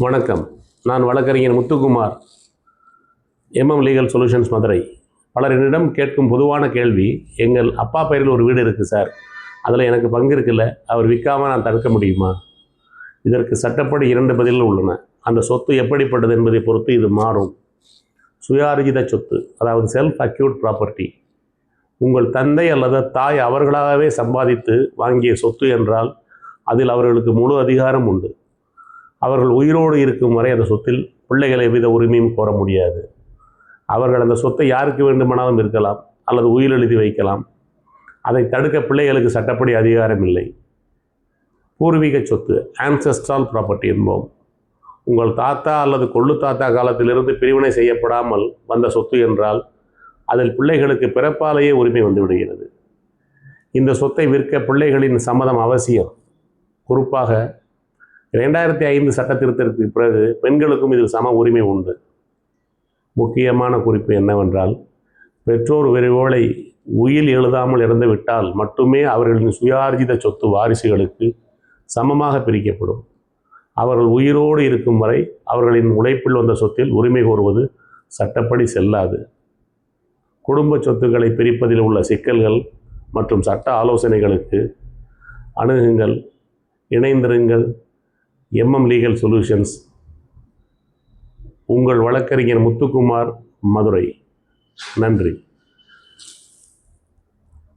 வணக்கம். நான் வழக்கறிஞர் முத்துக்குமார், லீகல் சொல்யூஷன்ஸ், மதுரை. பலர் என்னிடம் கேட்கும் பொதுவான கேள்வி, எங்கள் அப்பா பெயரில் ஒரு வீடு இருக்குது சார், அதில் எனக்கு பங்கு இருக்குல்ல, அவர் விற்காமல் நான் தடுக்க முடியுமா? இதற்கு சட்டப்படி 2 பதில்கள் உள்ளன. அந்த சொத்து எப்படிப்பட்டது என்பதை பொறுத்து இது மாறும். சுயார்ஜித சொத்து, அதாவது செல்ஃப் அக்யூட் ப்ராப்பர்ட்டி. உங்கள் தந்தை அல்லது தாய் அவர்களாகவே சம்பாதித்து வாங்கிய சொத்து என்றால் அதில் அவர்களுக்கு முழு அதிகாரம் உண்டு. அவர்கள் உயிரோடு இருக்கும் வரை அந்த சொத்தில் பிள்ளைகளை எவ்வித உரிமையும் கோர முடியாது. அவர்கள் அந்த சொத்தை யாருக்கு வேண்டுமானாலும் இருக்கலாம் அல்லது உயில் எழுதி வைக்கலாம். அதை தடுக்க பிள்ளைகளுக்கு சட்டப்படி அதிகாரம் இல்லை. பூர்வீக சொத்து, ஆன்செஸ்ட்ரல் ப்ராப்பர்ட்டி என்போம். உங்கள் தாத்தா அல்லது கொள்ளு தாத்தா காலத்திலிருந்து பிரிவினை செய்யப்படாமல் வந்த சொத்து என்றால் அதில் பிள்ளைகளுக்கு பிறப்பாலேயே உரிமை வந்துவிடுகிறது. இந்த சொத்தை விற்க பிள்ளைகளின் சம்மதம் அவசியம். குறிப்பாக 2005 சட்ட திருத்தத்திற்கு பிறகு பெண்களுக்கும் இதில் சம உரிமை உண்டு. முக்கியமான குறிப்பு என்னவென்றால், பெற்றோர் ஒருவேளை உயில் எழுதாமல் இறந்துவிட்டால் மட்டுமே அவர்களின் சுயார்ஜித சொத்து வாரிசுகளுக்கு சமமாக பிரிக்கப்படும். அவர்கள் உயிரோடு இருக்கும் வரை அவர்களின் உழைப்பில் வந்த சொத்தில் உரிமை கோருவது சட்டப்படி செல்லாது. குடும்ப சொத்துக்களை பிரிப்பதில் உள்ள சிக்கல்கள் மற்றும் சட்ட ஆலோசனைகளுக்கு அணுகுங்கள். இணைந்திருங்கள். Legal solutions. உங்கள் வழக்கறிஞர் முத்துக்குமார், மதுரை. நன்றி.